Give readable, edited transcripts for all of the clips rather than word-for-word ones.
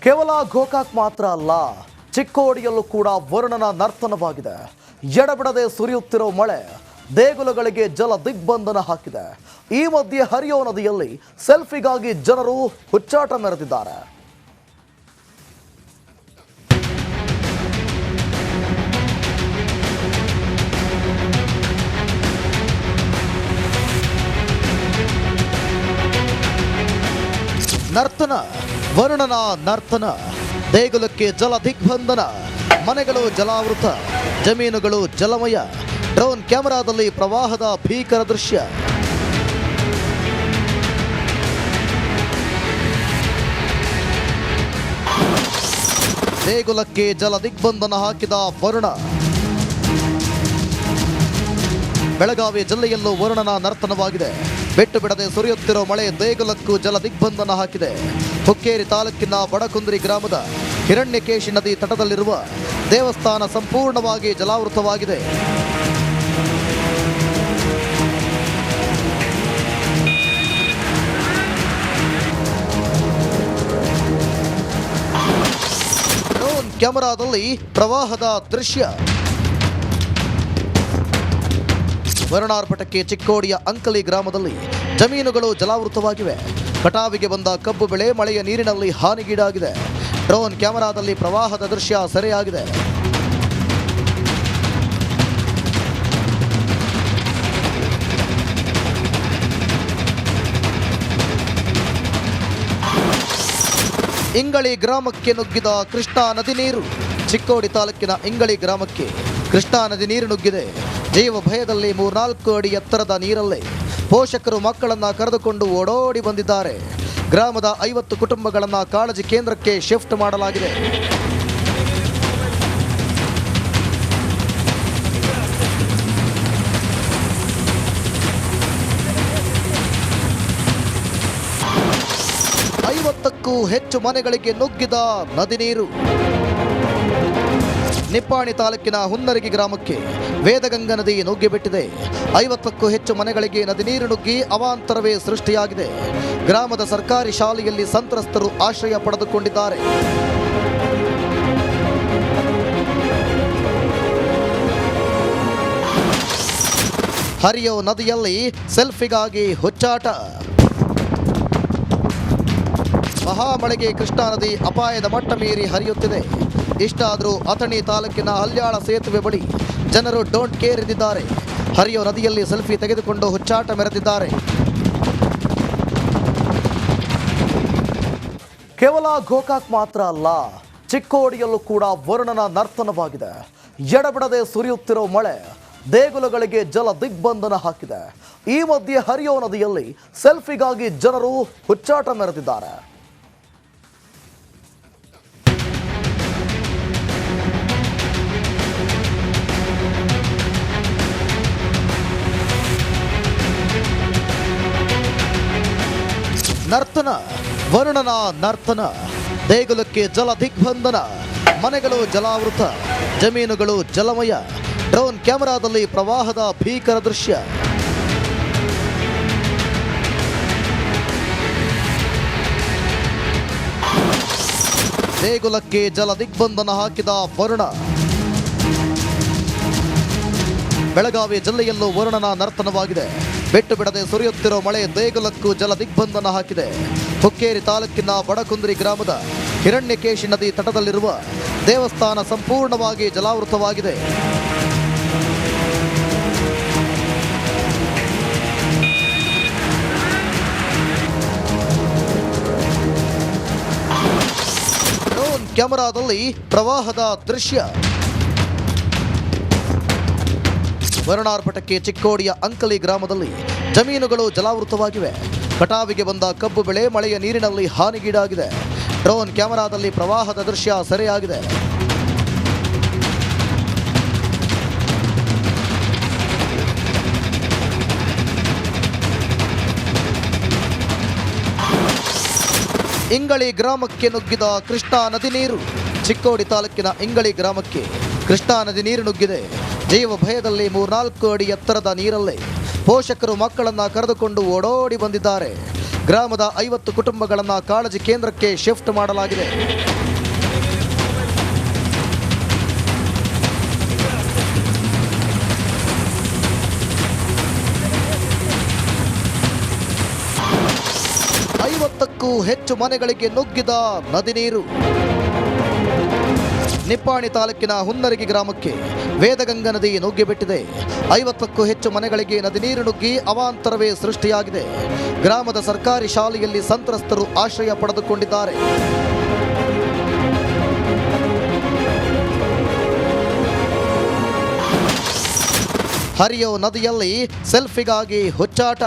ಕೇವಲ ಗೋಕಾಕ್ ಮಾತ್ರ ಅಲ್ಲ, ಚಿಕ್ಕೋಡಿಯಲ್ಲೂ ಕೂಡ ವರುಣನ ನರ್ತನವಾಗಿದೆ. ಎಡಬಿಡದೆ ಸುರಿಯುತ್ತಿರೋ ಮಳೆ ದೇಗುಲಗಳಿಗೆ ಜಲ ದಿಗ್ಬಂಧನ ಹಾಕಿದೆ. ಈ ಮಧ್ಯೆ ಹರಿಯೋ ನದಿಯಲ್ಲಿ ಸೆಲ್ಫಿಗಾಗಿ ಜನರು ಹುಚ್ಚಾಟ ಮೆರೆದಿದ್ದಾರೆ. ನರ್ತನ, ವರುಣನ ನರ್ತನ, ದೇಗುಲಕ್ಕೆ ಜಲ ದಿಗ್ಬಂಧನ, ಮನೆಗಳು ಜಲಾವೃತ, ಜಮೀನುಗಳು ಜಲಮಯ. ಡ್ರೋನ್ ಕ್ಯಾಮೆರಾದಲ್ಲಿ ಪ್ರವಾಹದ ಭೀಕರ ದೃಶ್ಯ. ದೇಗುಲಕ್ಕೆ ಜಲ ದಿಗ್ಬಂಧನ ಹಾಕಿದ ವರುಣ. ಬೆಳಗಾವಿ ಜಿಲ್ಲೆಯಲ್ಲೂ ವರುಣನ ನರ್ತನವಾಗಿದೆ. ಬಿಟ್ಟು ಬಿಡದೆ ಸುರಿಯುತ್ತಿರೋ ಮಳೆ ದೇಗುಲಕ್ಕೂ ಜಲ ದಿಗ್ಬಂಧನ ಹಾಕಿದೆ. ಹುಕ್ಕೇರಿ ತಾಲೂಕಿನ ಬಡಕುಂದ್ರಿ ಗ್ರಾಮದ ಹಿರಣ್ಯಕೇಶಿ ನದಿ ತಟದಲ್ಲಿರುವ ದೇವಸ್ಥಾನ ಸಂಪೂರ್ಣವಾಗಿ ಜಲಾವೃತವಾಗಿದೆ. ಡ್ರೋನ್ ಕ್ಯಾಮೆರಾದಲ್ಲಿ ಪ್ರವಾಹದ ದೃಶ್ಯ. ವರುಣಾರ್ಭಟಕ್ಕೆ ಚಿಕ್ಕೋಡಿಯ ಅಂಕಲಿ ಗ್ರಾಮದಲ್ಲಿ ಜಮೀನುಗಳು ಜಲಾವೃತವಾಗಿವೆ. ಕಟಾವಿಗೆ ಬಂದ ಕಬ್ಬು ಬೆಳೆ ಮಳೆಯ ನೀರಿನಲ್ಲಿ ಹಾನಿಗೀಡಾಗಿದೆ. ಡ್ರೋನ್ ಕ್ಯಾಮೆರಾದಲ್ಲಿ ಪ್ರವಾಹದ ದೃಶ್ಯ ಸೆರೆಯಾಗಿದೆ. ಇಂಗಳಿ ಗ್ರಾಮಕ್ಕೆ ನುಗ್ಗಿದ ಕೃಷ್ಣಾ ನದಿ ನೀರು. ಚಿಕ್ಕೋಡಿ ತಾಲೂಕಿನ ಇಂಗಳಿ ಗ್ರಾಮಕ್ಕೆ ಕೃಷ್ಣಾ ನದಿ ನೀರು ನುಗ್ಗಿದೆ. ಜೀವ ಭಯದಲ್ಲಿ 3-4 ಅಡಿ ಎತ್ತರದ ನೀರಲ್ಲೇ ಪೋಷಕರು ಮಕ್ಕಳನ್ನು ಕರೆದುಕೊಂಡು ಓಡೋಡಿ ಬಂದಿದ್ದಾರೆ. ಗ್ರಾಮದ 50 ಕುಟುಂಬಗಳನ್ನು ಕಾಳಜಿ ಕೇಂದ್ರಕ್ಕೆ ಶಿಫ್ಟ್ ಮಾಡಲಾಗಿದೆ. ಕ್ಕೂ ಹೆಚ್ಚು ಮನೆಗಳಿಗೆ ನುಗ್ಗಿದ ನದಿ ನೀರು. ನಿಪ್ಪಾಣಿ ತಾಲೂಕಿನ ಹುನ್ನರಗಿ ಗ್ರಾಮಕ್ಕೆ ವೇದಗಂಗಾ ನದಿ ನುಗ್ಗಿಬಿಟ್ಟಿದೆ. 50ಕ್ಕೂ ಹೆಚ್ಚು ಮನೆಗಳಿಗೆ ನದಿ ನೀರು ನುಗ್ಗಿ ಅವಾಂತರವೇ ಸೃಷ್ಟಿಯಾಗಿದೆ. ಗ್ರಾಮದ ಸರ್ಕಾರಿ ಶಾಲೆಯಲ್ಲಿ ಸಂತ್ರಸ್ತರು ಆಶ್ರಯ ಪಡೆದುಕೊಂಡಿದ್ದಾರೆ. ಹರಿಯೋ ನದಿಯಲ್ಲಿ ಸೆಲ್ಫಿಗಾಗಿ ಹುಚ್ಚಾಟ. ಮಹಾಮಳೆಗೆ ಕೃಷ್ಣಾ ನದಿ ಅಪಾಯದ ಮಟ್ಟ ಮೀರಿ ಹರಿಯುತ್ತಿದೆ. ಇಷ್ಟಾದರೂ ಅಥಣಿ ತಾಲೂಕಿನ ಹಲ್ಯಾಳ ಸೇತುವೆ ಬಳಿ ಜನರು ಡೋಂಟ್ ಕೇರ್ ಎಂದಿದ್ದಾರೆ. ಹರಿಯೋ ನದಿಯಲ್ಲಿ ಸೆಲ್ಫಿ ತೆಗೆದುಕೊಂಡು ಹುಚ್ಚಾಟ ಮೆರೆದಿದ್ದಾರೆ. ಕೇವಲ ಗೋಕಾಕ್ ಮಾತ್ರ ಅಲ್ಲ, ಚಿಕ್ಕೋಡಿಯಲ್ಲೂ ಕೂಡ ವರುಣನ ನರ್ತನವಾಗಿದೆ. ಎಡಬಿಡದೆ ಸುರಿಯುತ್ತಿರೋ ಮಳೆ ದೇಗುಲಗಳಿಗೆ ಜಲ ದಿಗ್ಬಂಧನ ಹಾಕಿದೆ. ಈ ಮಧ್ಯೆ ಹರಿಯೋ ನದಿಯಲ್ಲಿ ಸೆಲ್ಫಿಗಾಗಿ ಜನರು ಹುಚ್ಚಾಟ ಮೆರೆದಿದ್ದಾರೆ. ನರ್ತನ, ವರುಣನ ನರ್ತನ, ದೇಗುಲಕ್ಕೆ ಜಲ ದಿಗ್ಬಂಧನ, ಮನೆಗಳು ಜಲಾವೃತ, ಜಮೀನುಗಳು ಜಲಮಯ. ಡ್ರೋನ್ ಕ್ಯಾಮೆರಾದಲ್ಲಿ ಪ್ರವಾಹದ ಭೀಕರ ದೃಶ್ಯ. ದೇಗುಲಕ್ಕೆ ಜಲ ದಿಗ್ಬಂಧನ ಹಾಕಿದ ವರುಣ. ಬೆಳಗಾವಿ ಜಿಲ್ಲೆಯಲ್ಲೂ ವರುಣನ ನರ್ತನವಾಗಿದೆ. ಬಿಟ್ಟು ಬಿಡದೆ ಸುರಿಯುತ್ತಿರೋ ಮಳೆ ದೇಗುಲಕ್ಕೂ ಜಲ ದಿಗ್ಬಂಧನ ಹಾಕಿದೆ. ಹುಕ್ಕೇರಿ ತಾಲೂಕಿನ ಬಡಕುಂದ್ರಿ ಗ್ರಾಮದ ಹಿರಣ್ಯಕೇಶಿ ನದಿ ತಟದಲ್ಲಿರುವ ದೇವಸ್ಥಾನ ಸಂಪೂರ್ಣವಾಗಿ ಜಲಾವೃತವಾಗಿದೆ. ಡ್ರೋನ್ ಕ್ಯಾಮೆರಾದಲ್ಲಿ ಪ್ರವಾಹದ ದೃಶ್ಯ. ವರುಣಾರ್ಭಟಕ್ಕೆ ಚಿಕ್ಕೋಡಿಯ ಅಂಕಲಿ ಗ್ರಾಮದಲ್ಲಿ ಜಮೀನುಗಳು ಜಲಾವೃತವಾಗಿವೆ. ಕಟಾವಿಗೆ ಬಂದ ಕಬ್ಬು ಬೆಳೆ ಮಳೆಯ ನೀರಿನಲ್ಲಿ ಹಾನಿಗೀಡಾಗಿದೆ. ಡ್ರೋನ್ ಕ್ಯಾಮೆರಾದಲ್ಲಿ ಪ್ರವಾಹದ ದೃಶ್ಯ ಸೆರೆಯಾಗಿದೆ. ಇಂಗಳಿ ಗ್ರಾಮಕ್ಕೆ ನುಗ್ಗಿದ ಕೃಷ್ಣಾ ನದಿ ನೀರು. ಚಿಕ್ಕೋಡಿ ತಾಲೂಕಿನ ಇಂಗಳಿ ಗ್ರಾಮಕ್ಕೆ ಕೃಷ್ಣಾ ನದಿ ನೀರು ನುಗ್ಗಿದೆ. ಜೀವ ಭಯದಲ್ಲಿ 3-4 ಅಡಿ ಎತ್ತರದ ನೀರಲ್ಲೇ ಪೋಷಕರು ಮಕ್ಕಳನ್ನ ಕರೆದುಕೊಂಡು ಓಡೋಡಿ ಬಂದಿದ್ದಾರೆ. ಗ್ರಾಮದ 50 ಕುಟುಂಬಗಳನ್ನು ಕಾಳಜಿ ಕೇಂದ್ರಕ್ಕೆ ಶಿಫ್ಟ್ ಮಾಡಲಾಗಿದೆ. ಕ್ಕೂ ಹೆಚ್ಚು ಮನೆಗಳಿಗೆ ನುಗ್ಗಿದ ನದಿ ನೀರು. ನಿಪ್ಪಾಣಿ ತಾಲೂಕಿನ ಹುನ್ನರಗಿ ಗ್ರಾಮಕ್ಕೆ ವೇದಗಂಗಾ ನದಿ ನುಗ್ಗಿಬಿಟ್ಟಿದೆ. 50ಕ್ಕೂ ಹೆಚ್ಚು ಮನೆಗಳಿಗೆ ನದಿ ನೀರು ನುಗ್ಗಿ ಅವಾಂತರವೇ ಸೃಷ್ಟಿಯಾಗಿದೆ. ಗ್ರಾಮದ ಸರ್ಕಾರಿ ಶಾಲೆಯಲ್ಲಿ ಸಂತ್ರಸ್ತರು ಆಶ್ರಯ ಪಡೆದುಕೊಂಡಿದ್ದಾರೆ. ಹರಿಯೋ ನದಿಯಲ್ಲಿ ಸೆಲ್ಫಿಗಾಗಿ ಹುಚ್ಚಾಟ.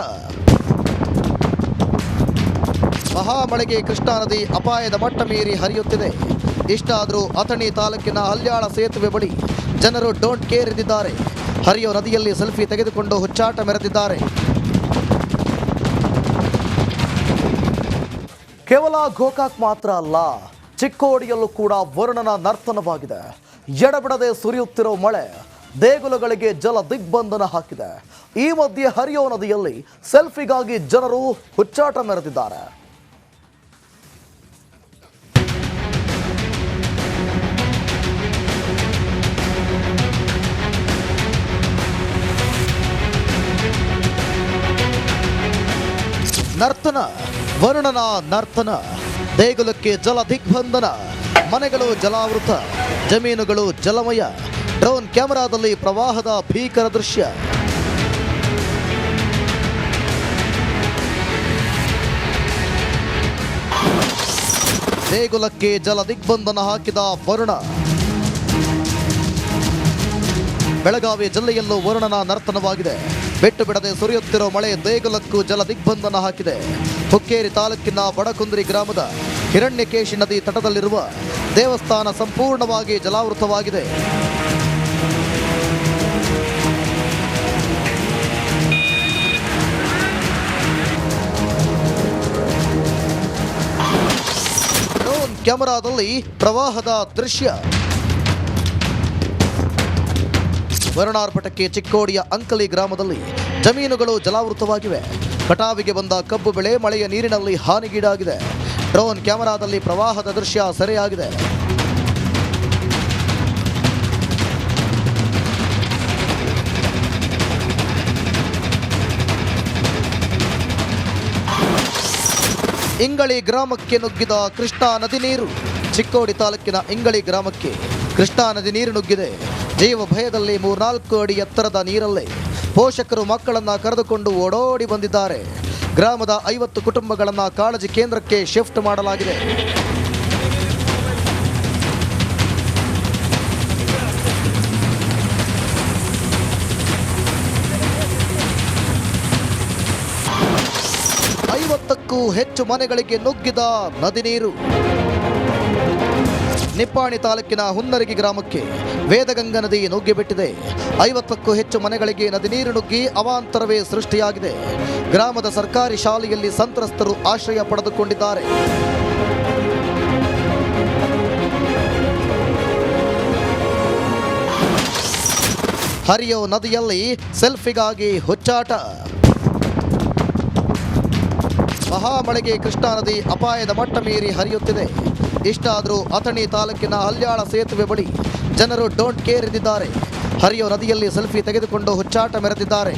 ಮಹಾಮಳೆಗೆ ಕೃಷ್ಣಾ ನದಿ ಅಪಾಯದ ಮಟ್ಟ ಮೀರಿ ಹರಿಯುತ್ತಿದೆ. ಇಷ್ಟಾದರೂ ಅಥಣಿ ತಾಲೂಕಿನ ಹಲ್ಯಾಳ ಸೇತುವೆ ಬಳಿ ಜನರು ಡೋಂಟ್ ಕೇರ್ ಎಂದಿದ್ದಾರೆ. ಹರಿಯೋ ನದಿಯಲ್ಲಿ ಸೆಲ್ಫಿ ತೆಗೆದುಕೊಂಡು ಹುಚ್ಚಾಟ ಮೆರೆದಿದ್ದಾರೆ. ಕೇವಲ ಗೋಕಾಕ್ ಮಾತ್ರ ಅಲ್ಲ, ಚಿಕ್ಕೋಡಿಯಲ್ಲೂ ಕೂಡ ವರುಣನ ನರ್ತನವಾಗಿದೆ. ಎಡಬಿಡದೆ ಸುರಿಯುತ್ತಿರೋ ಮಳೆ ದೇಗುಲಗಳಿಗೆ ಜಲ ದಿಗ್ಬಂಧನ ಹಾಕಿದೆ. ಈ ಮಧ್ಯೆ ಹರಿಯೋ ನದಿಯಲ್ಲಿ ಸೆಲ್ಫಿಗಾಗಿ ಜನರು ಹುಚ್ಚಾಟ ಮೆರೆದಿದ್ದಾರೆ. ನರ್ತನ, ವರುಣನ ನರ್ತನ. ದೇಗುಲಕ್ಕೆ ಜಲ ದಿಗ್ಬಂಧನ, ಮನೆಗಳು ಜಲಾವೃತ, ಜಮೀನುಗಳು ಜಲಮಯ. ಡ್ರೋನ್ ಕ್ಯಾಮೆರಾದಲ್ಲಿ ಪ್ರವಾಹದ ಭೀಕರ ದೃಶ್ಯ. ದೇಗುಲಕ್ಕೆ ಜಲ ದಿಗ್ಬಂಧನ ಹಾಕಿದ ವರುಣ. ಬೆಳಗಾವಿ ಜಿಲ್ಲೆಯಲ್ಲೂ ವರುಣನ ನರ್ತನವಾಗಿದೆ. ಬಿಟ್ಟು ಬಿಡದೆ ಸುರಿಯುತ್ತಿರೋ ಮಳೆ ದೇಗುಲಕ್ಕೂ ಜಲ ದಿಗ್ಬಂಧನ ಹಾಕಿದೆ. ಹುಕ್ಕೇರಿ ತಾಲೂಕಿನ ಬಡಕುಂದ್ರಿ ಗ್ರಾಮದ ಹಿರಣ್ಯಕೇಶಿ ನದಿ ತಟದಲ್ಲಿರುವ ದೇವಸ್ಥಾನ ಸಂಪೂರ್ಣವಾಗಿ ಜಲಾವೃತವಾಗಿದೆ. ಡ್ರೋನ್ ಕ್ಯಾಮೆರಾದಲ್ಲಿ ಪ್ರವಾಹದ ದೃಶ್ಯ. ವರುಣಾರ್ಭಟಕ್ಕೆ ಚಿಕ್ಕೋಡಿಯ ಅಂಕಲಿ ಗ್ರಾಮದಲ್ಲಿ ಜಮೀನುಗಳು ಜಲಾವೃತವಾಗಿವೆ. ಕಟಾವಿಗೆ ಬಂದ ಕಬ್ಬು ಬೆಳೆ ಮಳೆಯ ನೀರಿನಲ್ಲಿ ಹಾನಿಗೀಡಾಗಿದೆ. ಡ್ರೋನ್ ಕ್ಯಾಮೆರಾದಲ್ಲಿ ಪ್ರವಾಹದ ದೃಶ್ಯ ಸೆರೆಯಾಗಿದೆ. ಇಂಗಳಿ ಗ್ರಾಮಕ್ಕೆ ನುಗ್ಗಿದ ಕೃಷ್ಣಾ ನದಿ ನೀರು. ಚಿಕ್ಕೋಡಿ ತಾಲೂಕಿನ ಇಂಗಳಿ ಗ್ರಾಮಕ್ಕೆ ಕೃಷ್ಣಾ ನದಿ ನೀರು ನುಗ್ಗಿದೆ. ಜೀವ ಭಯದಲ್ಲಿ 3-4 ಅಡಿ ಎತ್ತರದ ನೀರಲ್ಲೇ ಪೋಷಕರು ಮಕ್ಕಳನ್ನ ಕರೆದುಕೊಂಡು ಓಡೋಡಿ ಬಂದಿದ್ದಾರೆ. ಗ್ರಾಮದ 50 ಕುಟುಂಬಗಳನ್ನು ಕಾಳಜಿ ಕೇಂದ್ರಕ್ಕೆ ಶಿಫ್ಟ್ ಮಾಡಲಾಗಿದೆ. ಕ್ಕೂ ಹೆಚ್ಚು ಮನೆಗಳಿಗೆ ನುಗ್ಗಿದ ನದಿ ನೀರು. ನಿಪ್ಪಾಣಿ ತಾಲೂಕಿನ ಹುನ್ನರಗಿ ಗ್ರಾಮಕ್ಕೆ ವೇದಗಂಗಾ ನದಿ ನುಗ್ಗಿಬಿಟ್ಟಿದೆ. 50ಕ್ಕೂ ಹೆಚ್ಚು ಮನೆಗಳಿಗೆ ನದಿ ನೀರು ನುಗ್ಗಿ ಅವಾಂತರವೇ ಸೃಷ್ಟಿಯಾಗಿದೆ. ಗ್ರಾಮದ ಸರ್ಕಾರಿ ಶಾಲೆಯಲ್ಲಿ ಸಂತ್ರಸ್ತರು ಆಶ್ರಯ ಪಡೆದುಕೊಂಡಿದ್ದಾರೆ. ಹರಿಯೋ ನದಿಯಲ್ಲಿ ಸೆಲ್ಫಿಗಾಗಿ ಹುಚ್ಚಾಟ. ಮಹಾಮಳೆಗೆ ಕೃಷ್ಣಾ ನದಿ ಅಪಾಯದ ಮಟ್ಟ ಮೀರಿ ಹರಿಯುತ್ತಿದೆ. ಇಷ್ಟಾದರೂ ಅಥಣಿ ತಾಲೂಕಿನ ಹಲ್ಯಾಳ ಸೇತುವೆ ಬಳಿ ಜನರು ಡೋಂಟ್ ಕೇರ್ ಎಂದಿದ್ದಾರೆ. ಹರಿಯೋ ನದಿಯಲ್ಲಿ ಸೆಲ್ಫಿ ತೆಗೆದುಕೊಂಡು ಹುಚ್ಚಾಟ ಮೆರೆದಿದ್ದಾರೆ.